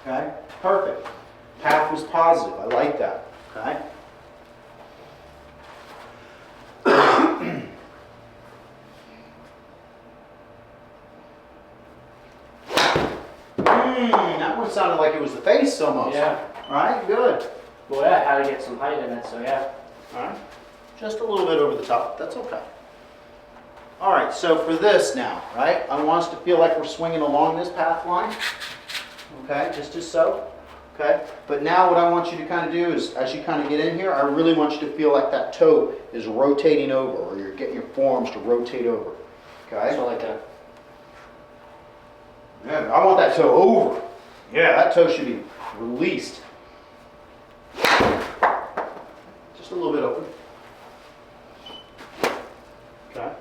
Okay. Perfect. Path was positive. I like that. Okay. That one sounded like it was the face almost.
Yeah.
All right, good.
Well, yeah, I had to get some height in it, so yeah.
All right. Just a little bit over the top. That's okay. All right, so for this now, right, I want us to feel like we're swinging along this path line. Okay, just as so. Okay, but now what I want you to kind of do is, as you kind of get in here, I really want you to feel like that toe is rotating over, or you're getting your forearms to rotate over. Okay?
So like a...
Yeah, I want that toe over. Yeah, that toe should be released. Just a little bit open. Okay.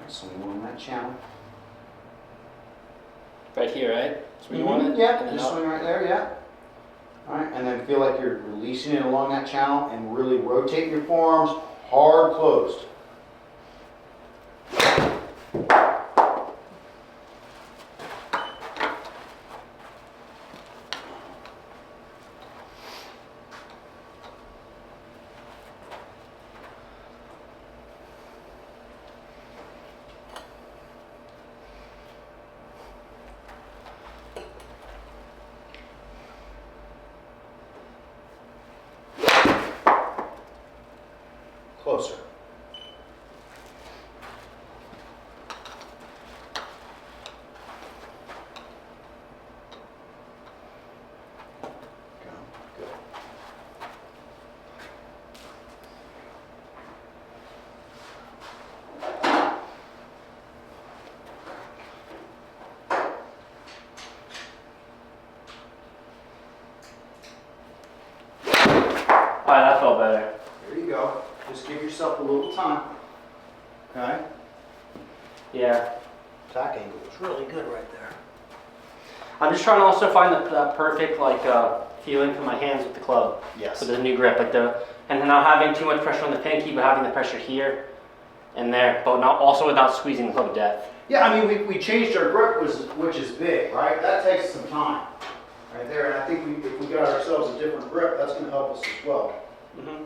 So we want that channel.
Right here, right? That's where you want it?
Yeah,
And then
just
up.
swing right there, yeah. All right, and then feel like you're releasing it along that channel and really rotating your forearms hard closed. Closer. Good.
Alright, that felt better.
There you go. Just give yourself a little time. Okay?
Yeah.
Attack angle was really good right there.
I'm just trying to also find that perfect feeling for my hands with the club.
Yes.
With the new grip, and then not having too much pressure on the pinky, but having the pressure here and there, but not also without squeezing the club to death.
Yeah, I mean, we changed our grip, which is big, right? That takes some time, right there. And I think if we got ourselves a different grip, that's going to help us as well.
Mm-hmm.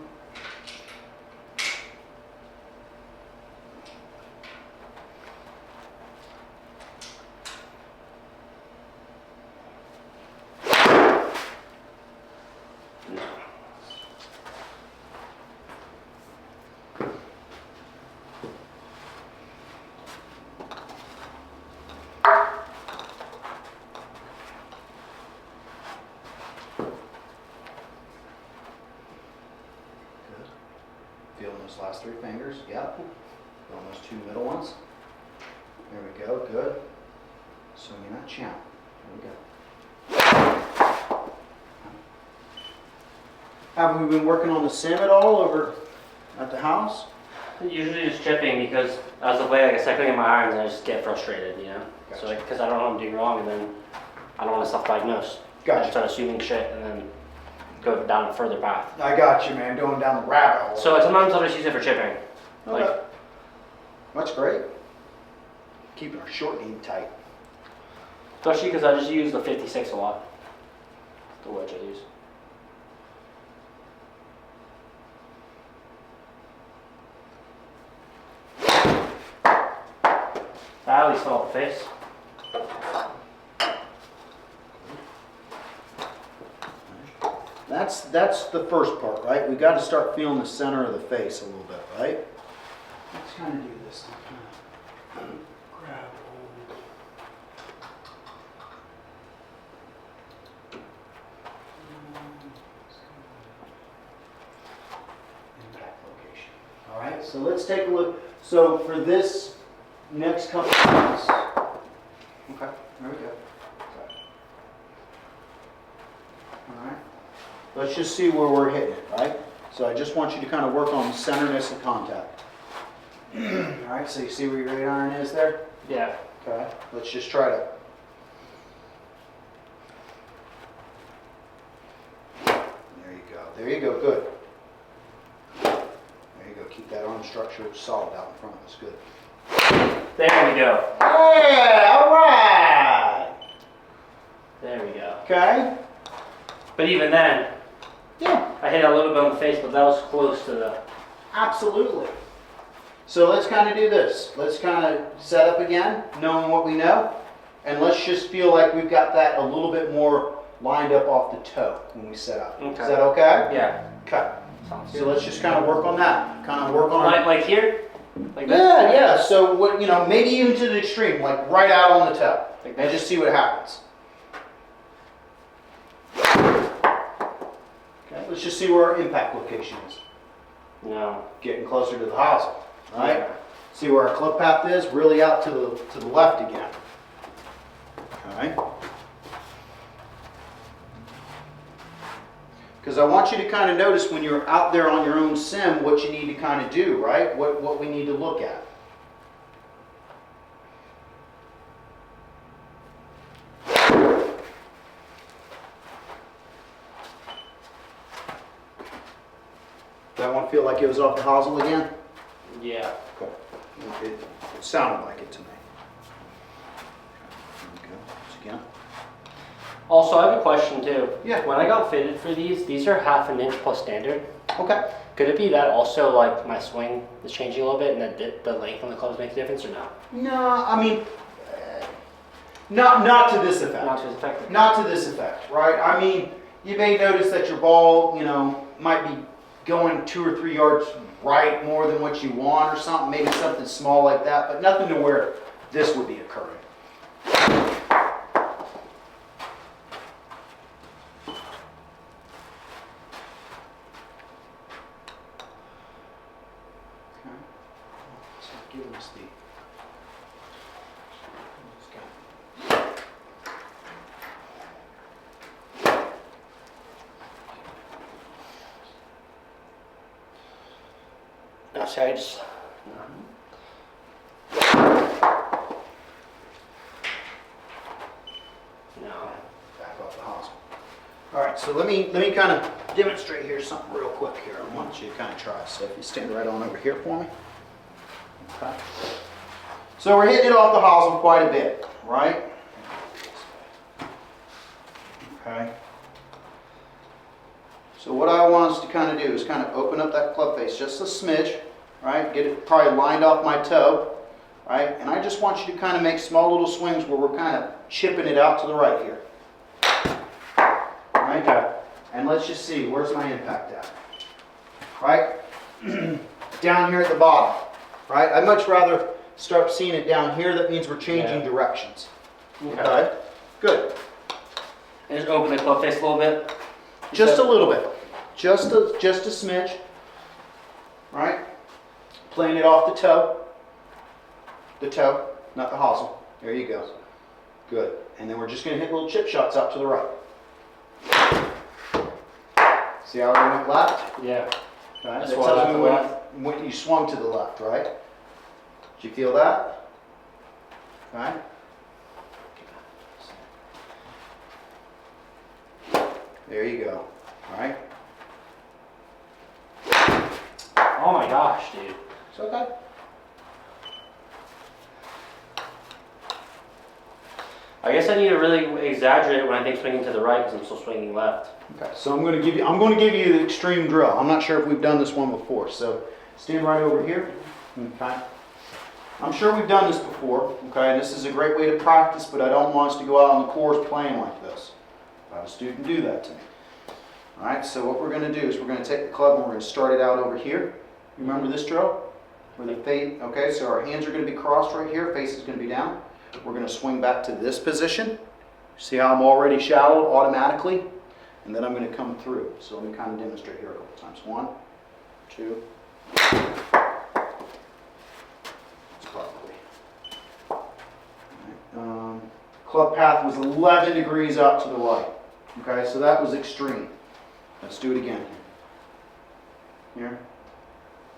Feeling those last three fingers, yep. Feeling those two middle ones. There we go, good. Swinging that channel. There we go. Have we been working on the sim at all over at the house?
Usually just chipping because as of late, like I said, I couldn't get my irons and I just get frustrated, you know?
Gotcha.
So because I don't know what I'm doing wrong and then I don't want to self-diagnose. I
Gotcha.
start assuming shit and then go down a further path.
I got you, man, going down the rabbit hole.
So sometimes I'll just use it for chipping.
Okay.
Like,
That's great. Keeping our short game tight.
especially because I just use the 56 a lot. The wedge I use. I always felt the face.
That's the first part, right? We got to start feeling the center of the face a little bit, right? Let's kind of do this. Grab hold. Impact location. All right, so let's take a look. So for this next couple of minutes, okay, there we go. All right. Let's just see where we're hitting it, right? So I just want you to kind of work on the centerness of contact. All right, so you see where your 8-iron is there?
Yeah.
Okay, let's just try to. There you go. There you go. Good. There you go. Keep that arm structure solid out in front of us. Good.
There we go.
Yeah, all right.
There we go.
Okay.
But even then,
Yeah,
I hit it a little bit on the face, but that was close to the...
absolutely. So let's kind of do this. Let's kind of set up again, knowing what we know, and let's just feel like we've got that a little bit more lined up off the toe when we set up.
Okay.
Is that okay?
Yeah.
Okay.
Sounds
So
good.
let's just kind of work on that. Kind of work on
Like here? Like that?
Yeah, yeah. So what, you know, maybe even to the extreme, like right out on the toe,
Like
and
that?
just see what happens. Okay. Let's just see where our impact location is.
No.
Getting closer to the hosel. All right.
Yeah.
See where our clip path is, really out to the left again. All right. Because I want you to kind of notice when you're out there on your own sim what you need to kind of do, right? What we need to look at. That one feel like it was off the hosel again?
Yeah.
Cool. It sounded like it to me. Okay. Again.
Also, I have a question too.
Yeah.
When I got fitted for these are 1/2 inch plus standard.
Okay.
Could it be that also like my swing is changing a little bit and that the length on the clubs makes a difference or no?
No, I mean, not to this effect.
Not as effective.
Not to this effect, right? I mean, you may notice that your ball, you know, might be going 2 or 3 yards right more than what you want or something, maybe something small like that, but nothing to where this would be occurring. Okay. It's not giving us the...
No, see, I just... No.
Back off the hosel. All right, so let me kind of demonstrate here something real quick here. I want you to kind of try. So if you stand right on over here for me. Okay. So we're hitting it off the hosel quite a bit, right? Okay. So what I want us to kind of do is kind of open up that club face just a smidge, right? Get it probably lined off my toe, right? And I just want you to kind of make small little swings where we're kind of chipping it out to the right here. Right?
Okay.
And let's just see, where's my impact at? Right? Down here at the bottom, right? I'd much rather start seeing it down here. That means we're changing directions. Okay? Good.
And just open the club face a little bit.
Just a little bit. Just a smidge. Right? Playing it off the toe. The toe, not the hosel. There you go. Good. And then we're just going to hit little chip shots out to the right. See how I went left?
Yeah.
Okay.
That's
That
why
tells
left
me
to left.
when you swung to the left, right? Did you feel that? Right? There you go. All right?
Oh my gosh, dude.
It's okay.
I guess I need to really exaggerate it when I think swinging to the right because I'm still swinging left.
Okay, so I'm going to give you the extreme drill. I'm not sure if we've done this one before, so stand right over here. Okay. I'm sure we've done this before, okay, and this is a great way to practice, but I don't want us to go out on the course playing like this. I have a student do that to me. All right, so what we're going to do is we're going to take the club and we're going to start it out over here. You remember this drill? Where the face, okay, so our hands are going to be crossed right here, face is going to be down. We're going to swing back to this position. See how I'm already shallowed automatically? And then I'm going to come through. So let me kind of demonstrate here a couple times. 1, 2. Club path was 11 degrees out to the right. Okay, so that was extreme. Let's do it again. Here,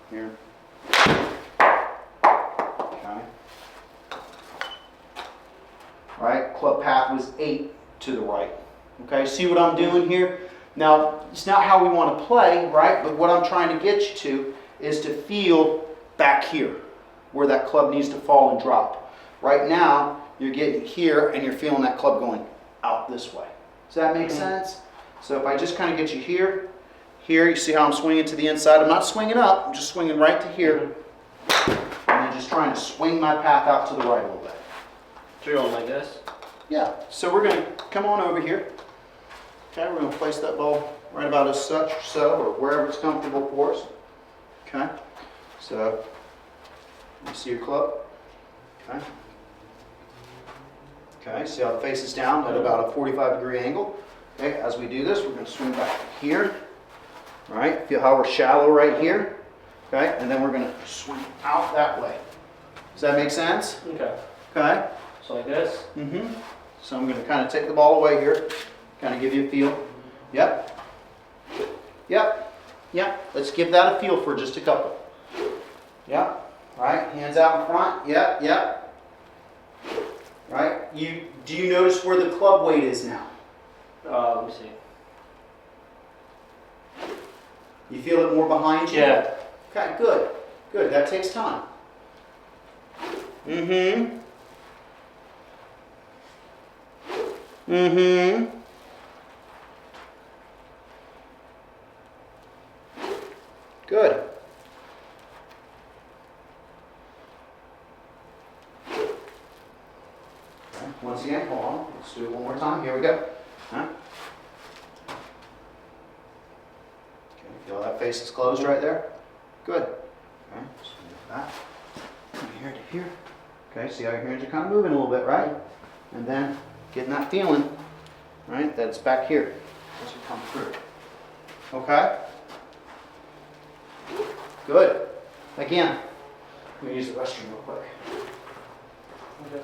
here. Okay. Right, club path was 8 to the right. Okay, see what I'm doing here? Now, it's not how we want to play, right? But what I'm trying to get you to is to feel back here, where that club needs to fall and drop. Right now, you're getting here and you're feeling that club going out this way. Does that make sense? So if I just kind of get you here, you see how I'm swinging to the inside? I'm not swinging up, I'm just swinging right to here. And then just trying to swing my path out to the right a little bit.
So you're going like this?
Yeah, so we're going to come on over here. Okay, we're going to place that ball right about as such or so, or wherever it's comfortable for us. Okay, so you see your club? Okay. Okay, see how the face is down at about a 45-degree angle. Okay, as we do this, we're going to swing back here. All right, feel how we're shallow right here. Okay, and then we're going to swing out that way. Does that make sense?
Okay.
Okay.
So like this?
Mm-hmm. So I'm going to kind of take the ball away here, kind of give you a feel. Yep. Yep. Yep. Let's give that a feel for just a couple. Yep. All right, hands out in front. Yep. Yep. Right? Do you notice where the club weight is now?
Let me see.
You feel it more behind you?
Yeah.
Okay, good. Good. That takes time. Mm-hmm. Mm-hmm. Good. Okay, once again, hold on. Let's do it one more time. Here we go. Huh? Okay, feel that face is closed right there? Good. Okay, so move that from here to here. Okay, see how your hands are kind of moving a little bit, right? And then getting that feeling, right, that it's back here as you come through. Okay? Good. Again, let me use the restroom real quick.
Okay.